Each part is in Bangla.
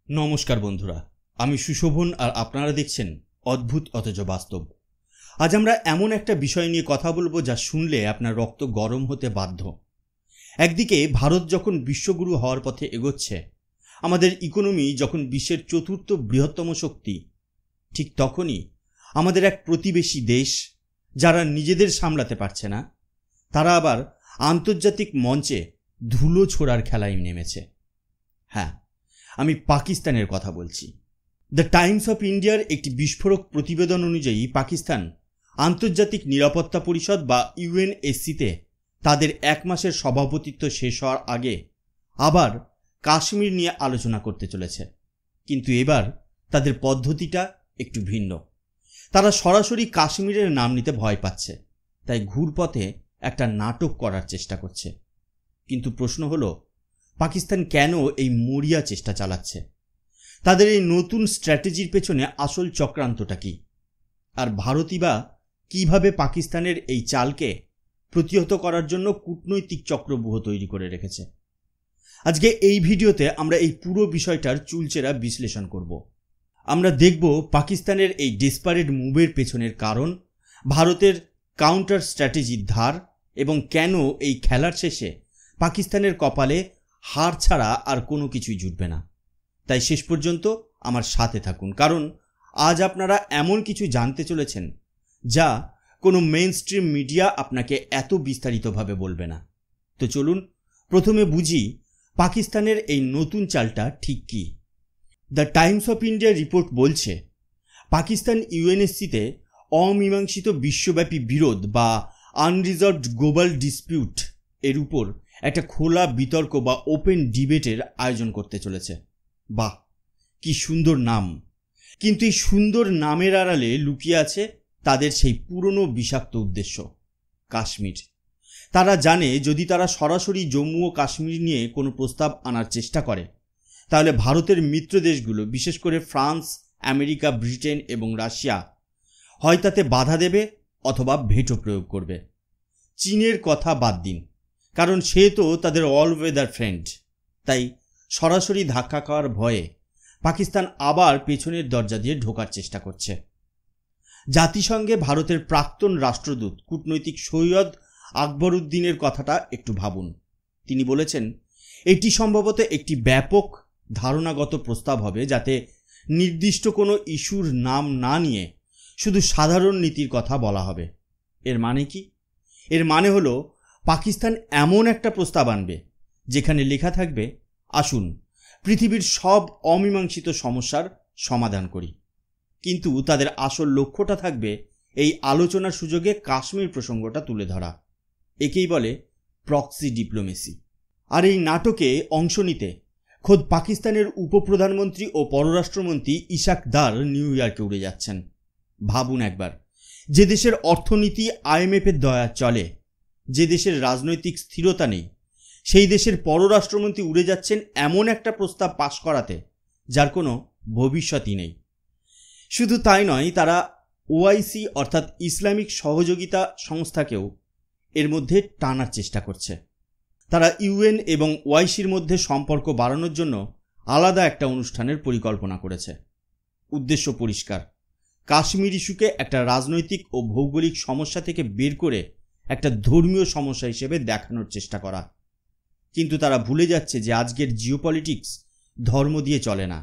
নমস্কার বন্ধুরা, আমি সুশোভন আর আপনারা দেখছেন অদ্ভুত অথচ বাস্তব। আজ আমরা এমন একটা বিষয় নিয়ে কথা বলবো যা শুনলে আপনার রক্ত গরম হতে বাধ্য। একদিকে ভারত যখন বিশ্বগুরু হওয়ার পথে এগোচ্ছে, আমাদের ইকোনমি যখন বিশ্বের চতুর্থ বৃহত্তম শক্তি, ঠিক তখনই আমাদের এক প্রতিবেশী দেশ যারা নিজেদের সামলাতে পারছে না, তারা আবার আন্তর্জাতিক মঞ্চে ধুলো ছোড়ার খেলায় নেমেছে। হ্যাঁ, আমি পাকিস্তানের কথা বলছি। দ্য টাইমস অফ ইন্ডিয়ার একটি বিস্ফোরক প্রতিবেদন অনুযায়ী পাকিস্তান আন্তর্জাতিক নিরাপত্তা পরিষদ বা ইউএনএসসিতে তাদের এক মাসের সভাপতিত্ব শেষ হওয়ার আগে আবার কাশ্মীর নিয়ে আলোচনা করতে চলেছে। কিন্তু এবার তাদের পদ্ধতিটা একটু ভিন্ন। তারা সরাসরি কাশ্মীরের নাম নিতে ভয় পাচ্ছে, তাই ঘুরপথে একটা নাটক করার চেষ্টা করছে। কিন্তু প্রশ্ন হলো, পাকিস্তান কেন এই মরিয়া চেষ্টা চালাচ্ছে? তাদের এই নতুন স্ট্র্যাটেজির পেছনে আসল চক্রান্তটা কি? আর ভারতই বা কীভাবে পাকিস্তানের এই চালকে প্রতিহত করার জন্য কূটনৈতিক চক্রব্যূহ তৈরি করে রেখেছে? আজকে এই ভিডিওতে আমরা এই পুরো বিষয়টার চুলচেরা বিশ্লেষণ করব। আমরা দেখব পাকিস্তানের এই ডেসপারেট মুভের পেছনের কারণ, ভারতের কাউন্টার স্ট্র্যাটেজির ধার, এবং কেন এই খেলার শেষে পাকিস্তানের কপালে হার ছাড়া আর কোনো কিছুই জুটবে না। তাই শেষ পর্যন্ত আমার সাথে থাকুন, কারণ আজ আপনারা এমন কিছু জানতে চলেছেন যা কোনো মেইনস্ট্রিম মিডিয়া আপনাকে এত বিস্তারিতভাবে বলবে না। তো চলুন প্রথমে বুঝি পাকিস্তানের এই নতুন চালটা ঠিক কী। The Times of India report বলছে, পাকিস্তান ইউএনএসসিতে অমীমাংসিত বিশ্বব্যাপী বিরোধ বা আনরিজলভড গ্লোবাল ডিসপিউট এর উপর একটা খোলা বিতর্ক বা ওপেন ডিবেটের আয়োজন করতে চলেছে। বাহ, কি সুন্দর নাম! কিন্তু এই সুন্দর নামের আড়ালে লুকিয়ে আছে তাদের সেই পুরনো বিষাক্ত উদ্দেশ্য, কাশ্মীর। তারা জানে যদি তারা সরাসরি জম্মু ও কাশ্মীর নিয়ে কোনো প্রস্তাব আনার চেষ্টা করে, তাহলে ভারতের মিত্র দেশগুলো, বিশেষ করে ফ্রান্স, আমেরিকা, ব্রিটেন এবং রাশিয়া হয় তাতে বাধা দেবে অথবা ভেটো প্রয়োগ করবে। চীনের কথা বাদ দিন, কারণ সে তো তাদের অল ওয়েদার ফ্রেন্ড। তাই সরাসরি ধাক্কা খাওয়ার ভয়ে পাকিস্তান আবার পেছনের দরজা দিয়ে ঢোকার চেষ্টা করছে। জাতিসংঘে ভারতের প্রাক্তন রাষ্ট্রদূত কূটনৈতিক সৈয়দ আকবরউদ্দিনের কথাটা একটু ভাবুন। তিনি বলেছেন, এটি সম্ভবত একটি ব্যাপক ধারণাগত প্রস্তাব হবে, যাতে নির্দিষ্ট কোনো ইস্যুর নাম না নিয়ে শুধু সাধারণ নীতির কথা বলা হবে। এর মানে কি? এর মানে হলো পাকিস্তান এমন একটা প্রস্তাব আনবে যেখানে লেখা থাকবে, আসুন পৃথিবীর সব অমীমাংসিত সমস্যার সমাধান করি। কিন্তু তাদের আসল লক্ষ্যটা থাকবে এই আলোচনার সুযোগে কাশ্মীর প্রসঙ্গটা তুলে ধরা। একেই বলে প্রক্সি ডিপ্লোমেসি। আর এই নাটকে অংশ নিতে খোদ পাকিস্তানের উপপ্রধানমন্ত্রী ও পররাষ্ট্রমন্ত্রী ইশাক দার নিউ ইয়র্কে উড়ে যাচ্ছেন। ভাবুন একবার, যে দেশের অর্থনীতি আইএমএফের দয়া চলে, যে দেশের রাজনৈতিক স্থিরতা নেই, সেই দেশের পররাষ্ট্রমন্ত্রী উড়ে যাচ্ছেন এমন একটা প্রস্তাব পাশ করাতে যার কোনো ভবিষ্যৎই নেই। শুধু তাই নয়, তারা ওআইসি অর্থাৎ ইসলামিক সহযোগিতা সংস্থাকেও এর মধ্যে টানার চেষ্টা করছে। তারা ইউএন এবং ওআইসির মধ্যে সম্পর্ক বাড়ানোর জন্য আলাদা একটা অনুষ্ঠানের পরিকল্পনা করেছে। উদ্দেশ্য পরিষ্কার, কাশ্মীর ইস্যুকে একটা রাজনৈতিক ও ভৌগোলিক সমস্যা থেকে বের করে একটা ধর্মীয় সমস্যা হিসেবে দেখানোর চেষ্টা করা। কিন্তু তারা ভুলে যাচ্ছে যে আজকের জিওপলিটিক্স ধর্ম দিয়ে চলে না,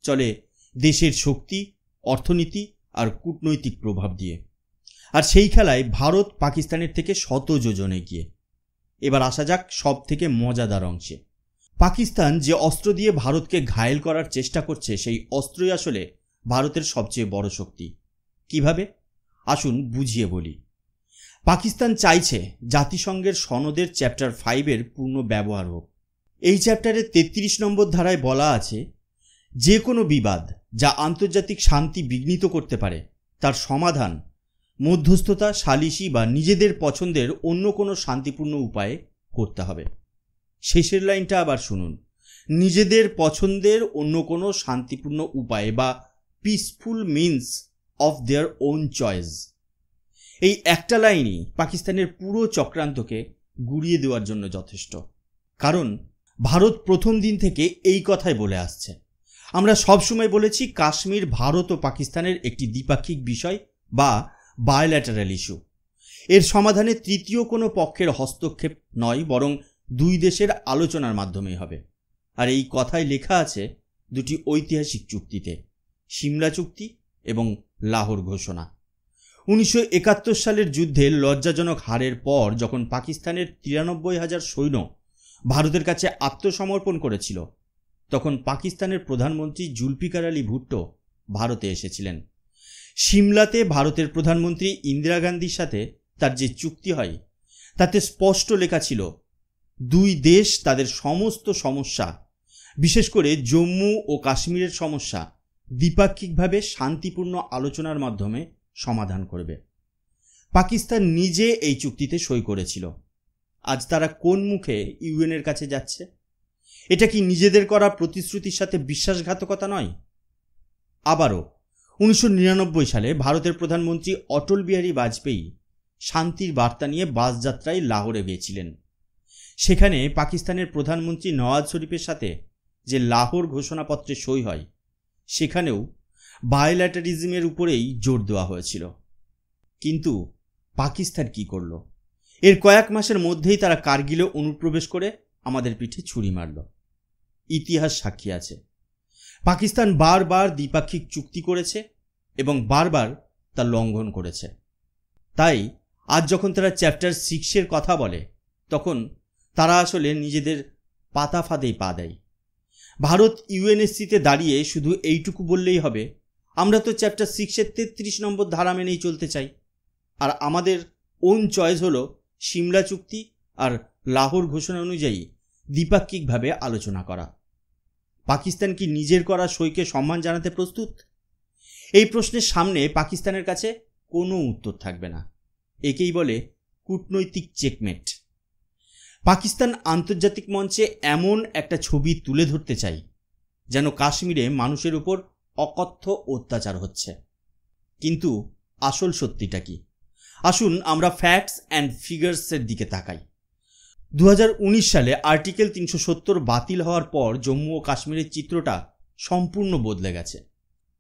চলে দেশের শক্তি, অর্থনীতি আর কূটনৈতিক প্রভাব দিয়ে। আর সেই খেলায় ভারত পাকিস্তানের থেকে শত যোজনে গিয়ে। এবার আসা যাক সব থেকে মজাদার অংশে। পাকিস্তান যে অস্ত্র দিয়ে ভারতকে ঘায়েল করার চেষ্টা করছে, সেই অস্ত্রই আসলে ভারতের সবচেয়ে বড় শক্তি। কিভাবে? আসুন বুঝিয়ে বলি। পাকিস্তান চাইছে জাতিসংঘের সনদের চ্যাপ্টার 5-এর পূর্ণ ব্যবহার হোক। এই চ্যাপ্টারের 33 নম্বর ধারায় বলা আছে, যে কোনো বিবাদ যা আন্তর্জাতিক শান্তি বিঘ্নিত করতে পারে তার সমাধান মধ্যস্থতা, সালিসি বা নিজেদের পছন্দের অন্য কোনো শান্তিপূর্ণ উপায়ে করতে হবে। শেষের লাইনটা আবার শুনুন, নিজেদের পছন্দের অন্য কোনো শান্তিপূর্ণ উপায়ে বা peaceful means of their own choice. এই একটা লাইনই পাকিস্তানের পুরো চক্রান্তকে গুড়িয়ে দেওয়ার জন্য যথেষ্ট। কারণ ভারত প্রথম দিন থেকে এই কথাই বলে আসছে, আমরা সবসময় বলেছি কাশ্মীর ভারত ও পাকিস্তানের একটি দ্বিপাক্ষিক বিষয় বা বায়োল্যাটারাল ইস্যু। এর সমাধানে তৃতীয় কোনো পক্ষের হস্তক্ষেপ নয়, বরং দুই দেশের আলোচনার মাধ্যমেই হবে। আর এই কথাই লেখা আছে দুটি ঐতিহাসিক চুক্তিতে, সিমলা চুক্তি এবং লাহোর ঘোষণা। 1971 সালের যুদ্ধে লজ্জাজনক হারের পর যখন পাকিস্তানের 93,000 সৈন্য ভারতের কাছে আত্মসমর্পণ করেছিল, তখন পাকিস্তানের প্রধানমন্ত্রী জুলফিকার আলী ভুট্টো ভারতে এসেছিলেন। সিমলাতে ভারতের প্রধানমন্ত্রী ইন্দিরা গান্ধীর সাথে তার যে চুক্তি হয় তাতে স্পষ্ট লেখা ছিল দুই দেশ তাদের সমস্ত সমস্যা, বিশেষ করে জম্মু ও কাশ্মীরের সমস্যা, দ্বিপাক্ষিকভাবে শান্তিপূর্ণ আলোচনার মাধ্যমে সমাধান করবে। পাকিস্তান নিজে এই চুক্তিতে সই করেছিল। আজ তারা কোন মুখে ইউএনের কাছে যাচ্ছে? এটা কি নিজেদের করা প্রতিশ্রুতির সাথে বিশ্বাসঘাতকতা নয়? আবারও 1999 সালে ভারতের প্রধানমন্ত্রী অটল বিহারী বাজপেয়ী শান্তির বার্তা নিয়ে বাস যাত্রায় লাহোরে গিয়েছিলেন। সেখানে পাকিস্তানের প্রধানমন্ত্রী নওয়াজ শরীফের সাথে যে লাহোর ঘোষণাপত্রে সই হয়, সেখানেও বায়োল্যাটারিজমের উপরেই জোর দেওয়া হয়েছিল। কিন্তু পাকিস্তান কি করল? এর কয়েক মাসের মধ্যেই তারা কার্গিলে অনুপ্রবেশ করে আমাদের পিঠে ছুরি মারল। ইতিহাস সাক্ষী আছে, পাকিস্তান বারবার দ্বিপাক্ষিক চুক্তি করেছে এবং বারবার তা লঙ্ঘন করেছে। তাই আজ যখন তারা চ্যাপ্টার 6 কথা বলে, তখন তারা আসলে নিজেদের পাতা ফাঁদেই পা দেয়। ভারত ইউএনএসসিতে দাঁড়িয়ে শুধু এইটুকু বললেই হবে, আমরা তো চ্যাপ্টার 6 33 নম্বর ধারা মেনেই চলতে চাই, আর আমাদের ওন চয়েস হলো সিমলা চুক্তি আর লাহোর ঘোষণা অনুযায়ী দ্বিপাক্ষিকভাবে আলোচনা করা। পাকিস্তান কি নিজের করা সইকে সম্মান জানাতে প্রস্তুত? এই প্রশ্নের সামনে পাকিস্তানের কাছে কোনো উত্তর থাকবে না। একেই বলে কূটনৈতিক চেকমেট। পাকিস্তান আন্তর্জাতিক মঞ্চে এমন একটা ছবি তুলে ধরতে চাই যেন কাশ্মীরে মানুষের উপর অকথ্য অত্যাচার হচ্ছে। কিন্তু আসল সত্যিটা কি? আসুন আমরা ফ্যাক্টস অ্যান্ড ফিগার্সের দিকে তাকাই। 2019 সালে আর্টিকেল 370 বাতিল হওয়ার পর জম্মু ও কাশ্মীরের চিত্রটা সম্পূর্ণ বদলে গেছে।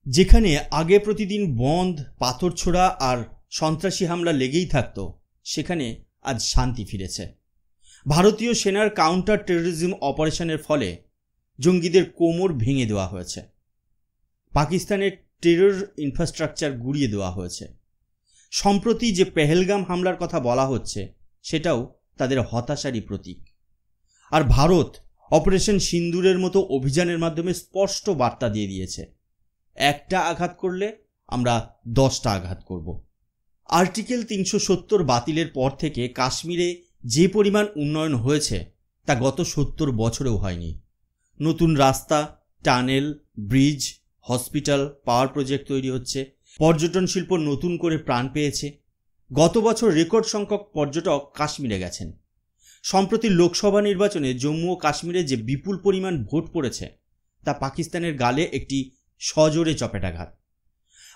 যেখানে আগে প্রতিদিন বন্ধ, পাথর ছোড়া আর সন্ত্রাসী হামলা লেগেই থাকত, সেখানে আজ শান্তি ফিরেছে। ভারতীয় সেনার কাউন্টার টেররিজম অপারেশনের ফলে জঙ্গিদের কোমর ভেঙে দেওয়া হয়েছে। পাকিস্তানের টেরর ইনফ্রাস্ট্রাকচার গুঁড়িয়ে দেওয়া হয়েছে। সম্প্রতি যে পেহেলগাম হামলার কথা বলা হচ্ছে, সেটাও তাদের হতাশারই প্রতীক। আর ভারত অপারেশন সিন্দুরের মতো অভিযানের মাধ্যমে স্পষ্ট বার্তা দিয়ে দিয়েছে, একটা আঘাত করলে আমরা 10টা আঘাত করব। আর্টিকেল 370 বাতিলের পর থেকে কাশ্মীরে যে পরিমাণ উন্নয়ন হয়েছে তা গত 70 বছরেও হয়নি। নতুন রাস্তা, টানেল, ব্রিজ, হসপিটাল, পাওয়ার প্রজেক্ট তৈরি হচ্ছে। পর্যটন শিল্প নতুন করে প্রাণ পেয়েছে। গত বছর রেকর্ড সংখ্যক পর্যটক কাশ্মীরে গেছেন। সম্প্রতি লোকসভা নির্বাচনে জম্মু ও কাশ্মীরে যে বিপুল পরিমাণ ভোট পড়েছে, তা পাকিস্তানের গালে একটি সজোরে চপেটাঘাত।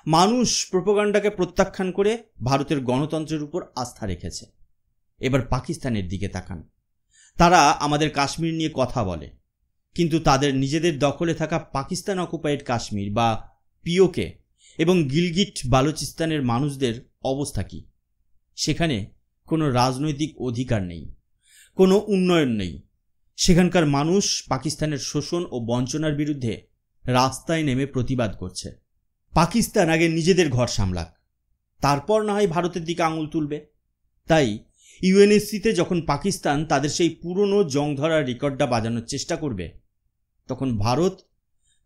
মানুষ প্রোপাগান্ডাকে প্রত্যাখ্যান করে ভারতের গণতন্ত্রের উপর আস্থা রেখেছে। এবার পাকিস্তানের দিকে তাকান। তারা আমাদের কাশ্মীর নিয়ে কথা বলে, কিন্তু তাদের নিজেদের দখলে থাকা পাকিস্তান অকুপাইড কাশ্মীর বা পিওকে এবং গিলগিট বালুচিস্তানের মানুষদের অবস্থা কী? সেখানে কোনো রাজনৈতিক অধিকার নেই, কোনো উন্নয়ন নেই। সেখানকার মানুষ পাকিস্তানের শোষণ ও বঞ্চনার বিরুদ্ধে রাস্তায় নেমে প্রতিবাদ করছে। পাকিস্তান আগে নিজেদের ঘর সামলাক, তারপর না হয় ভারতের দিকে আঙুল তুলবে। তাই ইউএনএসসিতে যখন পাকিস্তান তাদের সেই পুরনো জং ধরা রেকর্ডটা বাজানোর চেষ্টা করবে, তখন ভারত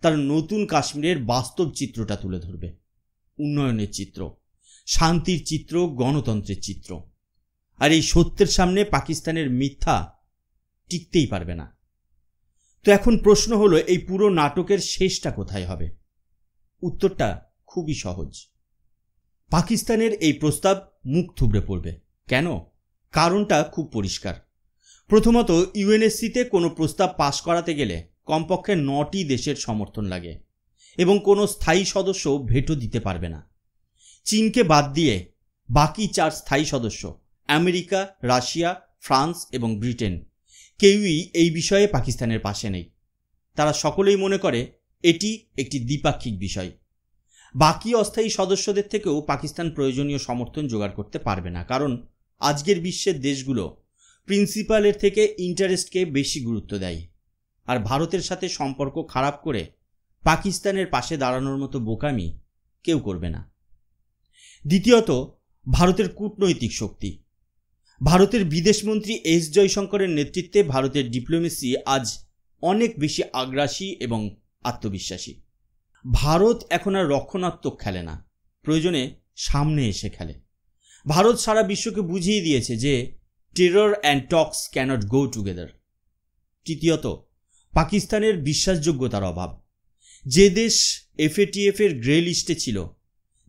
তার নতুন কাশ্মীরের বাস্তব চিত্রটা তুলে ধরবে। উন্নয়নের চিত্র, শান্তির চিত্র, গণতন্ত্রের চিত্র। আর এই সত্যের সামনে পাকিস্তানের মিথ্যা টিকতেই পারবে না। তো এখন প্রশ্ন হলো, এই পুরো নাটকের শেষটা কোথায় হবে? উত্তরটা খুবই সহজ। পাকিস্তানের এই প্রস্তাব মুখ থুবড়ে পড়বে। কেন? কারণটা খুব পরিষ্কার। প্রথমত, ইউএনএসসিতে কোনো প্রস্তাব পাশ করাতে গেলে কমপক্ষে 9টি দেশের সমর্থন লাগে এবং কোনো স্থায়ী সদস্য ভেটো দিতে পারবে না। চীনকে বাদ দিয়ে বাকি 4 স্থায়ী সদস্য আমেরিকা, রাশিয়া, ফ্রান্স এবং ব্রিটেন কেউই এই বিষয়ে পাকিস্তানের পাশে নেই। তারা সকলেই মনে করে এটি একটি দ্বিপাক্ষিক বিষয়। বাকি অস্থায়ী সদস্যদের থেকেও পাকিস্তান প্রয়োজনীয় সমর্থন জোগাড় করতে পারবে না, কারণ আজকের বিশ্বের দেশগুলো প্রিন্সিপালের থেকে ইন্টারেস্টকে বেশি গুরুত্ব দেয়। আর ভারতের সাথে সম্পর্ক খারাপ করে পাকিস্তানের পাশে দাঁড়ানোর মতো বোকামি কেউ করবে না। দ্বিতীয়ত, ভারতের কূটনৈতিক শক্তি। ভারতের বিদেশমন্ত্রী এস জয়শঙ্করের নেতৃত্বে ভারতের ডিপ্লোমেসি আজ অনেক বেশি আগ্রাসী এবং আত্মবিশ্বাসী। ভারত এখন আর রক্ষণাত্মক খেলে না, প্রয়োজনে সামনে এসে খেলে। ভারত সারা বিশ্বকে বুঝিয়ে দিয়েছে যে terror and talks cannot go together. তৃতীয়ত, পাকিস্তানের বিশ্বাসযোগ্যতার অভাব। যে দেশ FATF এর গ্রে লিস্টে ছিল,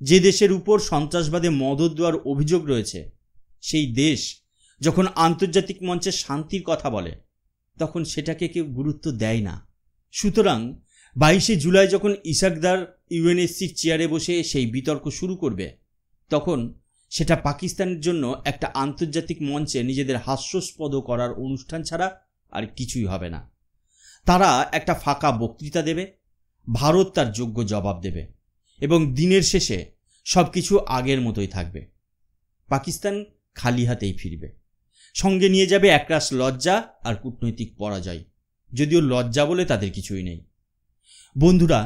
যে দেশের উপর সন্ত্রাসবাদে মদদ দেওয়ার অভিযোগ রয়েছে, সেই দেশ যখন আন্তর্জাতিক মঞ্চে শান্তির কথা বলে তখন সেটাকে কেউ গুরুত্ব দেয় না। সুতরাং 22শে জুলাই যখন ইসাকদার UNSCর চেয়ারে বসে সেই বিতর্ক শুরু করবে, তখন সেটা পাকিস্তানের জন্য একটা আন্তর্জাতিক মঞ্চে নিজেদের হাস্যাস্পদ করার অনুষ্ঠান ছাড়া আর কিছুই হবে না। তারা একটা ফাঁকা বক্তৃতা দেবে, ভারত তার যোগ্য জবাব দেবে এবং দিনের শেষে সব কিছু আগের মতোই থাকবে। পাকিস্তান খালি হাতেই ফিরবে, সঙ্গে নিয়ে যাবে একরাশ লজ্জা আর কূটনৈতিক পরাজয়, যদিও লজ্জা বলে তাদের কিছুই নেই। বন্ধুরা,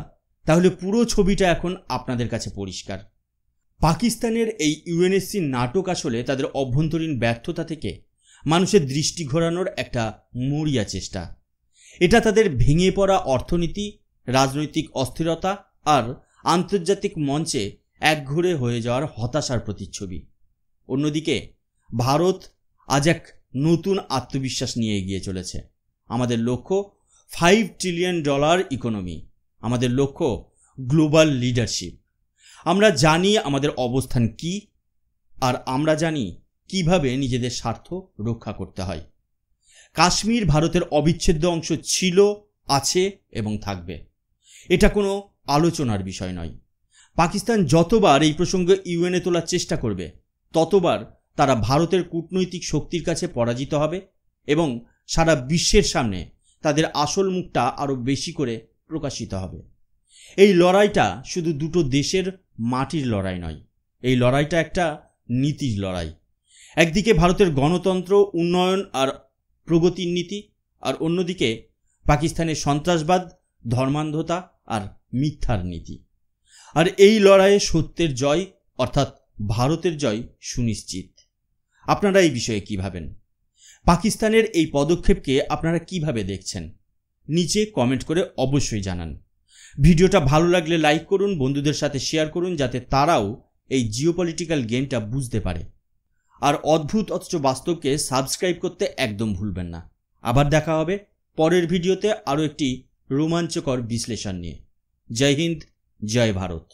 তাহলে পুরো ছবিটা এখন আপনাদের কাছে পরিষ্কার। পাকিস্তানের এই UNSC নাটক আসলে তাদের অভ্যন্তরীণ ব্যর্থতা থেকে মানুষের দৃষ্টি ঘোরানোর একটা মরিয়া চেষ্টা। এটা তাদের ভেঙে পড়া অর্থনীতি, রাজনৈতিক অস্থিরতা আর আন্তর্জাতিক মঞ্চে একঘরে হয়ে যাওয়ার হতাশার প্রতিচ্ছবি। অন্যদিকে ভারত আজ এক নতুন আত্মবিশ্বাস নিয়ে এগিয়ে চলেছে। আমাদের লক্ষ্য $5 ট্রিলিয়ন ইকোনমি, আমাদের লক্ষ্য গ্লোবাল লিডারশিপ। আমরা জানি আমাদের অবস্থান কি, আর আমরা জানি কিভাবে নিজেদের স্বার্থ রক্ষা করতে হয়। কাশ্মীর ভারতের অবিচ্ছেদ্য অংশ ছিল, আছে এবং থাকবে। এটা কোনো আলোচনার বিষয় নয়। পাকিস্তান যতবার এই প্রসঙ্গে UN-এ তোলার চেষ্টা করবে, ততবার তারা ভারতের কূটনৈতিক শক্তির কাছে পরাজিত হবে এবং সারা বিশ্বের সামনে তাদের আসল মুখটা আরও বেশি করে প্রকাশিত হবে। এই লড়াইটা শুধু দুটো দেশের মাটির লড়াই নয়, এই লড়াইটা একটা নীতির লড়াই। একদিকে ভারতের গণতন্ত্র, উন্নয়ন আর প্রগতির নীতি, আর অন্যদিকে পাকিস্তানের সন্ত্রাসবাদ, ধর্মান্ধতা আর মিথ্যার নীতি। আর এই লড়াইয়ে সত্যের জয়, অর্থাৎ ভারতের জয় সুনিশ্চিত। আপনারা এই বিষয়ে কি ভাবেন? পাকিস্তানের এই পদক্ষেপকে আপনারা কিভাবে দেখছেন? নিচে কমেন্ট করে অবশ্যই জানান। ভিডিওটা ভালো লাগলে লাইক করুন, বন্ধুদের সাথে শেয়ার করুন, যাতে তারাও এই জিওপলিটিক্যাল গেমটা বুঝতে পারে। আর অদ্ভুত অথচ বাস্তবকে সাবস্ক্রাইব করতে একদম ভুলবেন না। আবার দেখা হবে পরের ভিডিওতে আরও একটি রোমাঞ্চকর বিশ্লেষণ নিয়ে। জয় হিন্দ, জয় ভারত।